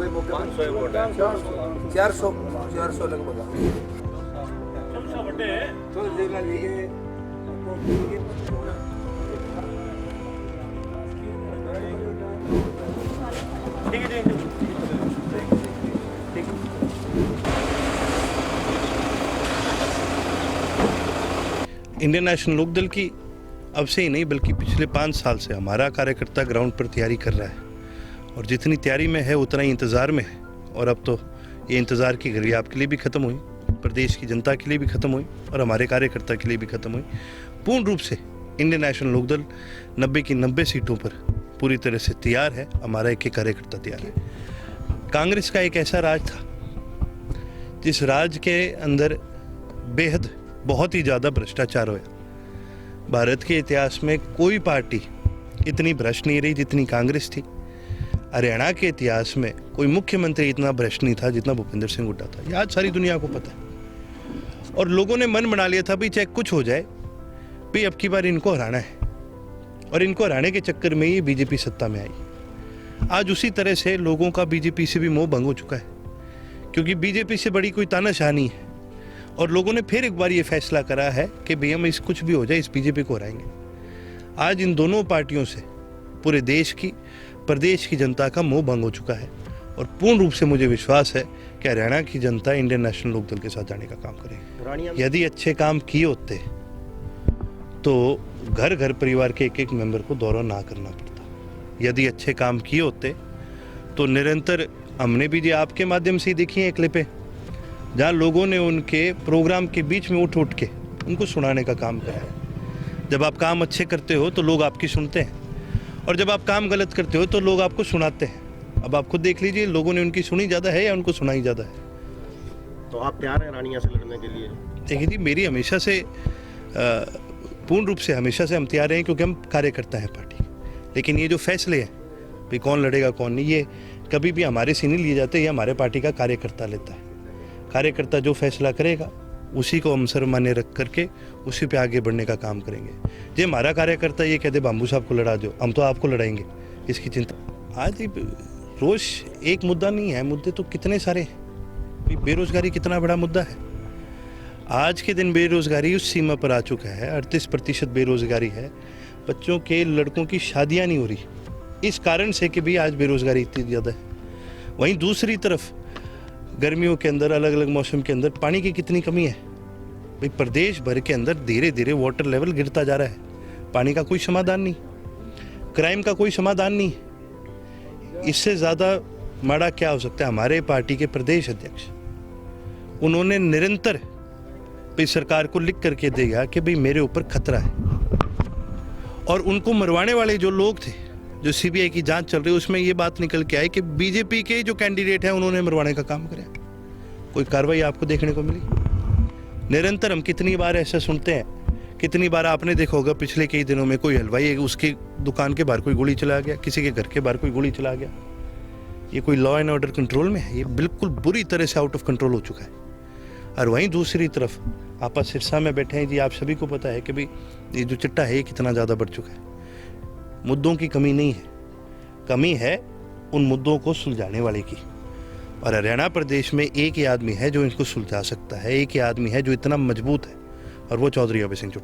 गए मौके 500 वोट है। 400 लगभग तो देखना चाहिए। ठीक है जी। इंडियन नेशनल लोकदल की अब से ही नहीं बल्कि पिछले 5 साल से हमारा कार्यकर्ता ग्राउंड पर तैयारी कर रहा है और जितनी तैयारी में है उतना ही इंतज़ार में है। और अब तो ये इंतज़ार की घड़ी आपके लिए भी ख़त्म हुई, प्रदेश की जनता के लिए भी ख़त्म हुई और हमारे कार्यकर्ता के लिए भी ख़त्म हुई। पूर्ण रूप से इंडियन नेशनल लोकदल 90 की 90 सीटों पर पूरी तरह से तैयार है। हमारा एक कार्यकर्ता तैयार है। कांग्रेस का एक ऐसा राज था जिस राज के अंदर बेहद बहुत ही ज़्यादा भ्रष्टाचार हुआ। भारत के इतिहास में कोई पार्टी इतनी भ्रष्ट नहीं रही जितनी कांग्रेस थी। हरियाणा के इतिहास में कोई मुख्यमंत्री इतना भ्रष्ट नहीं था जितना भूपेंद्र सिंह हुड्डा था। ये आज सारी दुनिया को पता है। और लोगों ने मन बना लिया था भाई चाहे कुछ हो जाए, भाई अब की बार इनको हराना है। और इनको हराने के चक्कर में ही बीजेपी सत्ता में आई। आज उसी तरह से लोगों का बीजेपी से भी मोह भंग हो चुका है, क्योंकि बीजेपी से बड़ी कोई तानाशाह नहीं है। और लोगों ने फिर एक बार ये फैसला करा है कि भई हम इस कुछ भी हो जाए इस बीजेपी को हराएंगे। आज इन दोनों पार्टियों से पूरे देश की, प्रदेश की जनता का मोह भंग हो चुका है। और पूर्ण रूप से मुझे विश्वास है कि हरियाणा की जनता इंडियन नेशनल लोकदल के साथ जाने का काम करेगी। यदि अच्छे काम किए होते तो घर घर परिवार के एक मेंबर को दौरा ना करना पड़ता। यदि अच्छे काम किए होते तो निरंतर हमने भी जो आपके माध्यम से देखी है क्लिपें जहाँ लोगों ने उनके प्रोग्राम के बीच में उठ के उनको सुनाने का काम करा है। जब आप काम अच्छे करते हो तो लोग आपकी सुनते हैं और जब आप काम गलत करते हो तो लोग आपको सुनाते हैं। अब आप खुद देख लीजिए, लोगों ने उनकी सुनी ज़्यादा है या उनको सुनाई ज़्यादा है। तो आप तैयार हैं रानिया से लड़ने के लिए? देखिए जी, मेरी हमेशा से पूर्ण रूप से हमेशा से हम तैयार हैं, क्योंकि हम कार्यकर्ता हैं पार्टी। लेकिन ये जो फैसले हैं भाई कौन लड़ेगा कौन नहीं, ये कभी भी हमारे से नहीं लिए जाते, ये हमारे पार्टी का कार्यकर्ता लेता है। कार्यकर्ता जो फैसला करेगा उसी को हम सर्वमान्य रख करके उसी पे आगे बढ़ने का काम करेंगे। जे हमारा कार्यकर्ता ये कहते बाम्बू साहब को लड़ा दो, हम तो आपको लड़ाएंगे, इसकी चिंता। आज रोज एक मुद्दा नहीं है, मुद्दे तो कितने सारे हैं। बेरोजगारी कितना बड़ा मुद्दा है। आज के दिन बेरोजगारी उस सीमा पर आ चुका है, 38% बेरोजगारी है। बच्चों के, लड़कों की शादियां नहीं हो रही इस कारण से कि भी आज बेरोजगारी इतनी ज़्यादा है। वहीं दूसरी तरफ गर्मियों के अंदर, अलग अलग मौसम के अंदर पानी की कितनी कमी है। भाई प्रदेश भर के अंदर धीरे धीरे वाटर लेवल गिरता जा रहा है। पानी का कोई समाधान नहीं, क्राइम का कोई समाधान नहीं। इससे ज़्यादा माड़ा क्या हो सकता है। हमारे पार्टी के प्रदेश अध्यक्ष उन्होंने निरंतर भाई सरकार को लिख करके दिया कि भाई मेरे ऊपर खतरा है। और उनको मरवाने वाले जो लोग थे, जो सीबीआई की जांच चल रही है, उसमें ये बात निकल के आई कि बीजेपी के जो कैंडिडेट हैं उन्होंने मरवाने का काम किया। कोई कार्रवाई आपको देखने को मिली? निरंतर हम कितनी बार ऐसा सुनते हैं, कितनी बार आपने देखा होगा पिछले कई दिनों में कोई हलवाई उसकी दुकान के बाहर कोई गोली चला गया, किसी के घर के बाहर कोई गोली चला गया। ये कोई लॉ एंड ऑर्डर कंट्रोल में है? ये बिल्कुल बुरी तरह से आउट ऑफ कंट्रोल हो चुका है। और वहीं दूसरी तरफ आप सिरसा में बैठे हैं जी, आप सभी को पता है कि भाई ये जो चिट्टा है ये कितना ज़्यादा बढ़ चुका है। मुद्दों की कमी नहीं है, कमी है उन मुद्दों को सुलझाने वाले की। और हरियाणा प्रदेश में एक ही आदमी है जो इनको सुलझा सकता है, एक ही आदमी है जो इतना मजबूत है, और वो चौधरी अभय सिंह चौटाला।